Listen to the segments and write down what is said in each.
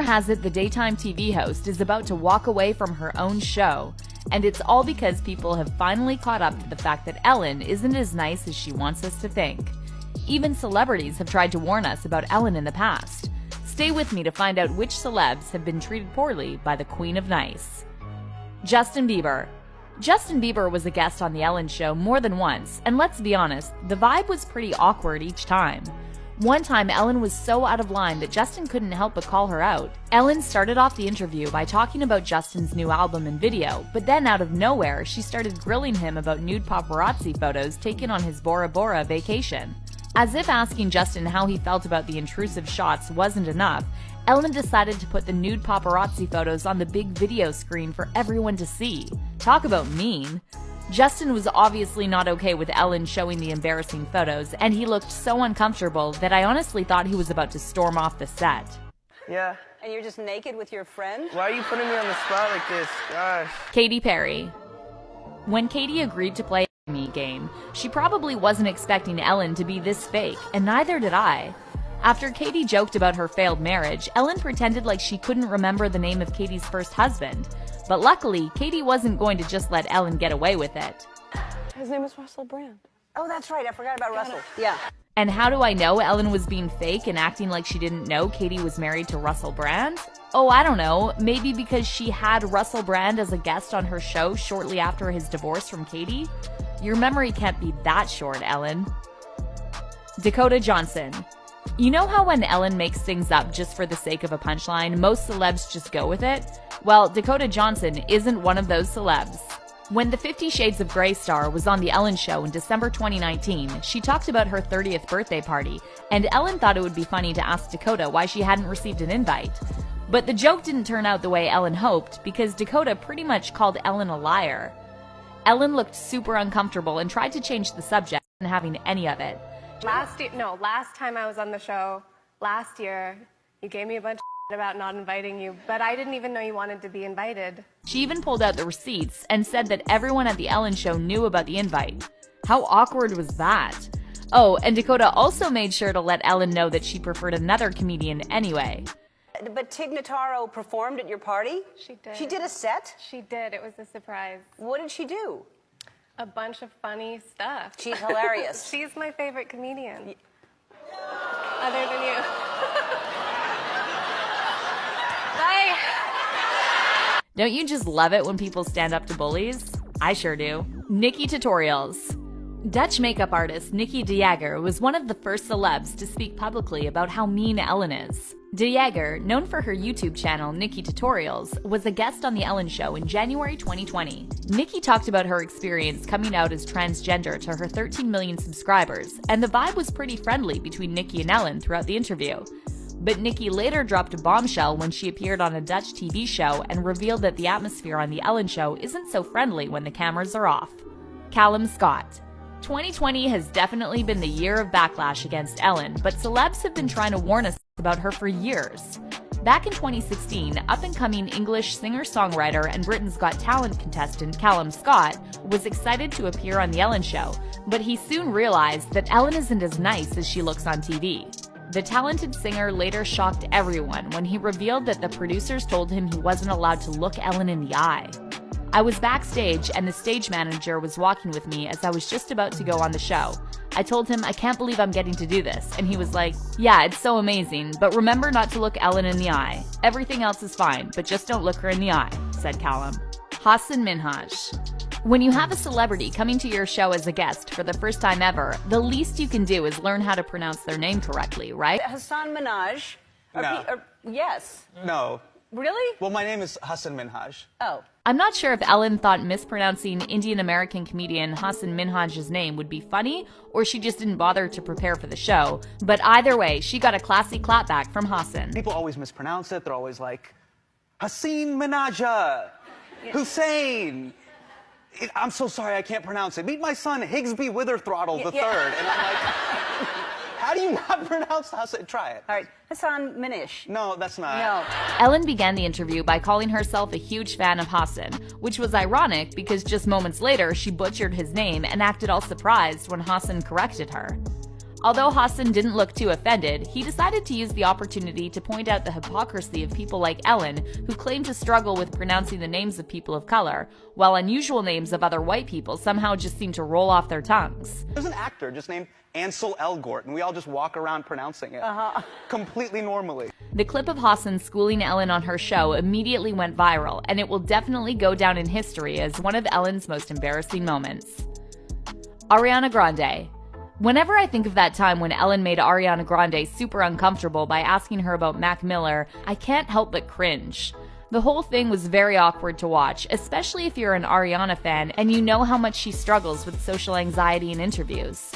has it the daytime TV host is about to walk away from her own show, and it's all because people have finally caught up to the fact that Ellen isn't as nice as she wants us to think. Even celebrities have tried to warn us about Ellen in the past. Stay with me to find out which celebs have been treated poorly by the Queen of Nice. Justin Bieber. Justin Bieber was a guest on The Ellen Show more than once, and let's be honest, the vibe was pretty awkward each time. One time, Ellen was so out of line that Justin couldn't help but call her out. Ellen started off the interview by talking about Justin's new album and video, but then out of nowhere, she started grilling him about nude paparazzi photos taken on his Bora Bora vacation. As if asking Justin how he felt about the intrusive shots wasn't enough, Ellen decided to put the nude paparazzi photos on the big video screen for everyone to see. Talk about mean. Justin was obviously not okay with Ellen showing the embarrassing photos, and he looked so uncomfortable that I honestly thought he was about to storm off the set. Yeah. And you're just naked with your friend? Why are you putting me on the spot like this? Gosh. Katy Perry. When Katy agreed to play a Me game, she probably wasn't expecting Ellen to be this fake, and neither did I. After Katy joked about her failed marriage, Ellen pretended like she couldn't remember the name of Katy's first husband. But luckily, Katy wasn't going to just let Ellen get away with it. His name is Russell Brand. Oh, that's right. I forgot about Russell. Yeah. And how do I know Ellen was being fake and acting like she didn't know Katy was married to Russell Brand? Oh, I don't know. Maybe because she had Russell Brand as a guest on her show shortly after his divorce from Katy? Your memory can't be that short, Ellen. Dakota Johnson. You know how when Ellen makes things up just for the sake of a punchline, most celebs just go with it? Well, Dakota Johnson isn't one of those celebs. When the 50 Shades of Grey star was on The Ellen Show in December 2019, she talked about her 30th birthday party, and Ellen thought it would be funny to ask Dakota why she hadn't received an invite. But the joke didn't turn out the way Ellen hoped, because Dakota pretty much called Ellen a liar. Ellen looked super uncomfortable and tried to change the subject, not having any of it. Last time I was on the show, last year, you gave me a bunch of about not inviting you, but I didn't even know you wanted to be invited. She even pulled out the receipts and said that everyone at The Ellen Show knew about the invite. How awkward was that? Oh, and Dakota also made sure to let Ellen know that she preferred another comedian anyway. But Tig Notaro performed at your party? She did. She did a set? She did. It was a surprise. What did she do? A bunch of funny stuff. She's hilarious. She's my favorite comedian. Other than you. Bye. Don't you just love it when people stand up to bullies? I sure do. Nikki Tutorials. Dutch makeup artist Nikki de Jager was one of the first celebs to speak publicly about how mean Ellen is. De Jager, known for her YouTube channel Nikki Tutorials, was a guest on The Ellen Show in January 2020. Nikki talked about her experience coming out as transgender to her 13 million subscribers, and the vibe was pretty friendly between Nikki and Ellen throughout the interview. But Nikki later dropped a bombshell when she appeared on a Dutch TV show and revealed that the atmosphere on The Ellen Show isn't so friendly when the cameras are off. Callum Scott. 2020 has definitely been the year of backlash against Ellen, but celebs have been trying to warn us about her for years. Back in 2016, up-and-coming English singer-songwriter and Britain's Got Talent contestant Callum Scott was excited to appear on The Ellen Show, but he soon realized that Ellen isn't as nice as she looks on TV. The talented singer later shocked everyone when he revealed that the producers told him he wasn't allowed to look Ellen in the eye. I was backstage and the stage manager was walking with me as I was just about to go on the show. I told him, I can't believe I'm getting to do this, and he was like, yeah, it's so amazing, but remember not to look Ellen in the eye. Everything else is fine, but just don't look her in the eye, said Callum. Hasan Minhaj. When you have a celebrity coming to your show as a guest for the first time ever, the least you can do is learn how to pronounce their name correctly, right? Hasan Minhaj. No. Yes. No. Really? Well, my name is Hasan Minhaj. Oh. I'm not sure if Ellen thought mispronouncing Indian-American comedian Hasan Minhaj's name would be funny, or she just didn't bother to prepare for the show, but either way, she got a classy clapback from Hasan. People always mispronounce it. They're always like, Hasan Minhaj, Hussein. I'm so sorry, I can't pronounce it. Meet my son, Higsby Witherthrottle III. And I'm like, how do you not pronounce Hasan? Try it. All right. Hasan Minhaj. No, that's not. No. Ellen began the interview by calling herself a huge fan of Hasan, which was ironic because just moments later she butchered his name and acted all surprised when Hasan corrected her. Although Hassan didn't look too offended, he decided to use the opportunity to point out the hypocrisy of people like Ellen, who claim to struggle with pronouncing the names of people of color, while unusual names of other white people somehow just seem to roll off their tongues. There's an actor just named Ansel Elgort, and we all just walk around pronouncing it completely normally. The clip of Hassan schooling Ellen on her show immediately went viral, and it will definitely go down in history as one of Ellen's most embarrassing moments. Ariana Grande. Whenever I think of that time when Ellen made Ariana Grande super uncomfortable by asking her about Mac Miller, I can't help but cringe. The whole thing was very awkward to watch, especially if you're an Ariana fan and you know how much she struggles with social anxiety in interviews.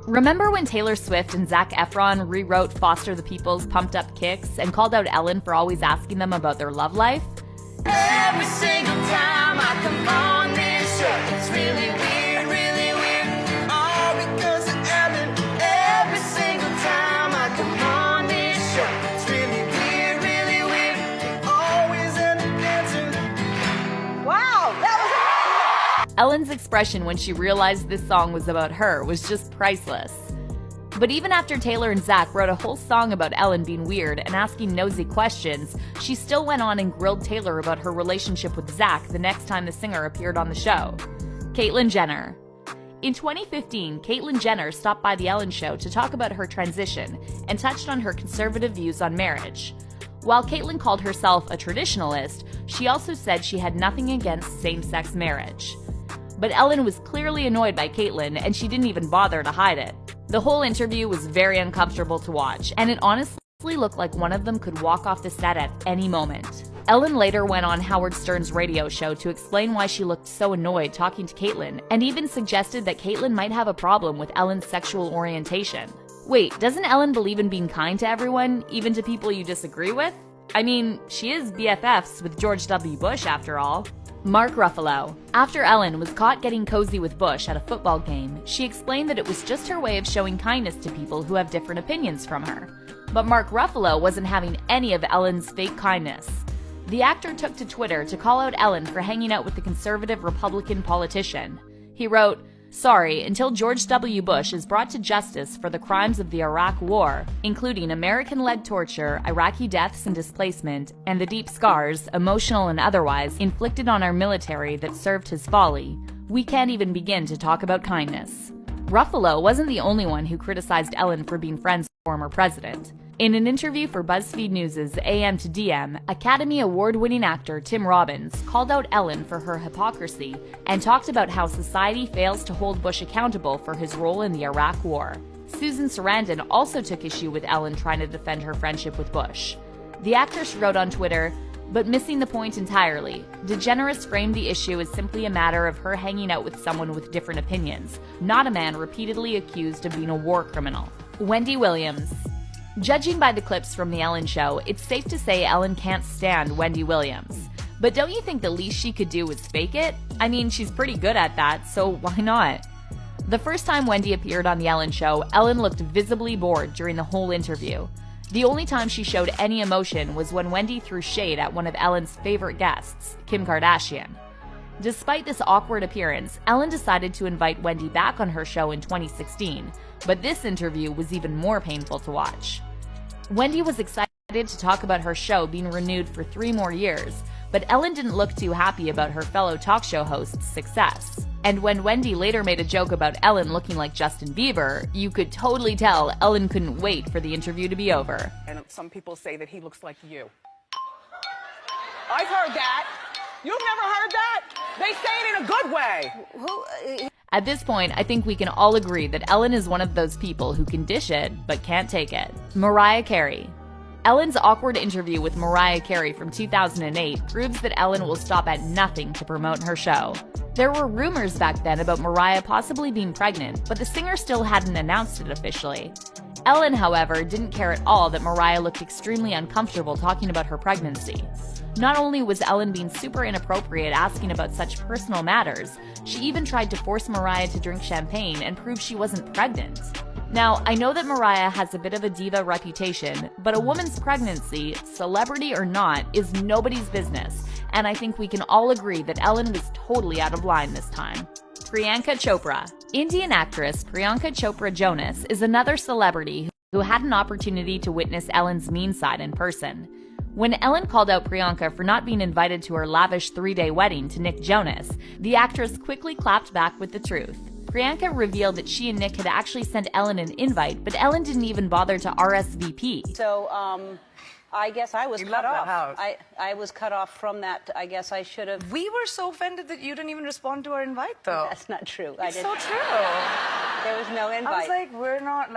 Remember when Taylor Swift and Zac Efron rewrote Foster the People's Pumped Up Kicks and called out Ellen for always asking them about their love life? Every single time I come on this show, it's really weird, really weird. All because of Ellen. Every single time I come on this show, it's really weird, really weird. You always end up dancing. Wow, that was Ellen's expression when she realized this song was about her was just priceless. But even after Taylor and Zac wrote a whole song about Ellen being weird and asking nosy questions, she still went on and grilled Taylor about her relationship with Zac the next time the singer appeared on the show. Caitlyn Jenner. In 2015, Caitlyn Jenner stopped by The Ellen Show to talk about her transition and touched on her conservative views on marriage. While Caitlyn called herself a traditionalist, she also said she had nothing against same-sex marriage. But Ellen was clearly annoyed by Caitlyn, and she didn't even bother to hide it. The whole interview was very uncomfortable to watch, and it honestly looked like one of them could walk off the set at any moment. Ellen later went on Howard Stern's radio show to explain why she looked so annoyed talking to Caitlyn, and even suggested that Caitlyn might have a problem with Ellen's sexual orientation. Wait, doesn't Ellen believe in being kind to everyone, even to people you disagree with? I mean, she is BFFs with George W. Bush after all. Mark Ruffalo. After Ellen was caught getting cozy with Bush at a football game, she explained that it was just her way of showing kindness to people who have different opinions from her. But Mark Ruffalo wasn't having any of Ellen's fake kindness. The actor took to Twitter to call out Ellen for hanging out with the conservative Republican politician. He wrote, "Sorry, until George W. Bush is brought to justice for the crimes of the Iraq War, including American-led torture, Iraqi deaths and displacement, and the deep scars, emotional and otherwise, inflicted on our military that served his folly, we can't even begin to talk about kindness." Ruffalo wasn't the only one who criticized Ellen for being friends with the former president. In an interview for BuzzFeed News' AM to DM, Academy Award-winning actor Tim Robbins called out Ellen for her hypocrisy and talked about how society fails to hold Bush accountable for his role in the Iraq War. Susan Sarandon also took issue with Ellen trying to defend her friendship with Bush. The actress wrote on Twitter, "But missing the point entirely. DeGeneres framed the issue as simply a matter of her hanging out with someone with different opinions, not a man repeatedly accused of being a war criminal." Wendy Williams. Judging by the clips from The Ellen Show, it's safe to say Ellen can't stand Wendy Williams. But don't you think the least she could do was fake it? I mean, she's pretty good at that, so why not? The first time Wendy appeared on The Ellen Show, Ellen looked visibly bored during the whole interview. The only time she showed any emotion was when Wendy threw shade at one of Ellen's favorite guests, Kim Kardashian. Despite this awkward appearance, Ellen decided to invite Wendy back on her show in 2016, but this interview was even more painful to watch. Wendy was excited to talk about her show being renewed for 3 more years, but Ellen didn't look too happy about her fellow talk show host's success. And when Wendy later made a joke about Ellen looking like Justin Bieber, you could totally tell Ellen couldn't wait for the interview to be over. And some people say that he looks like you. I've heard that. You've never heard that? They say it in a good way. At this point, I think we can all agree that Ellen is one of those people who can dish it, but can't take it. Mariah Carey. Ellen's awkward interview with Mariah Carey from 2008 proves that Ellen will stop at nothing to promote her show. There were rumors back then about Mariah possibly being pregnant, but the singer still hadn't announced it officially. Ellen, however, didn't care at all that Mariah looked extremely uncomfortable talking about her pregnancy. Not only was Ellen being super inappropriate asking about such personal matters, she even tried to force Mariah to drink champagne and prove she wasn't pregnant. Now, I know that Mariah has a bit of a diva reputation, but a woman's pregnancy, celebrity or not, is nobody's business, and I think we can all agree that Ellen was totally out of line this time. Priyanka Chopra. Indian actress Priyanka Chopra Jonas is another celebrity who had an opportunity to witness Ellen's mean side in person. When Ellen called out Priyanka for not being invited to her lavish 3-day wedding to Nick Jonas, the actress quickly clapped back with the truth. Priyanka revealed that she and Nick had actually sent Ellen an invite, but Ellen didn't even bother to RSVP. So, I guess I was You cut love that off. house. I was cut off from that. I guess I should have. We were so offended that you didn't even respond to our invite, though. That's not true. It's so true. There was no invite. I was like, we're not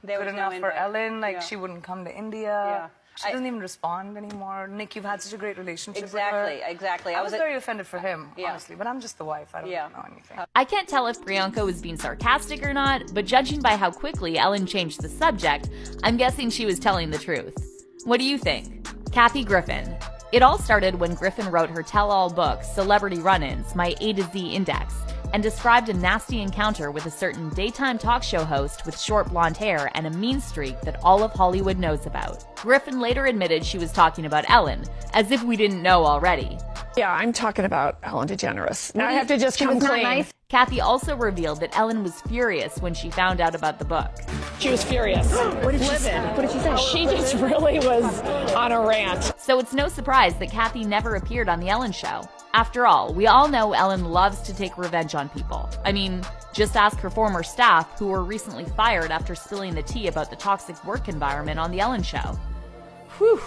There good was no enough for invite. Ellen. Like, Yeah. she wouldn't come to India. Yeah. She doesn't even respond anymore. Nick, you've had such a great relationship Exactly, with her. exactly. I was very offended for him, Yeah. honestly, but I'm just the wife. I don't Yeah. know anything. I can't tell if Priyanka was being sarcastic or not, but judging by how quickly Ellen changed the subject, I'm guessing she was telling the truth. What do you think? Kathy Griffin. It all started when Griffin wrote her tell-all book, Celebrity Run-Ins, My A to Z Index, and described a nasty encounter with a certain daytime talk show host with short blonde hair and a mean streak that all of Hollywood knows about. Griffin later admitted she was talking about Ellen, as if we didn't know already. Yeah, I'm talking about Ellen DeGeneres. Now I have to just come clean. Kathy also revealed that Ellen was furious when she found out about the book. She was furious. What did she say? What did she say? She just really was on a rant. So it's no surprise that Kathy never appeared on The Ellen Show. After all, we all know Ellen loves to take revenge on people. I mean, just ask her former staff who were recently fired after spilling the tea about the toxic work environment on The Ellen Show. Whew.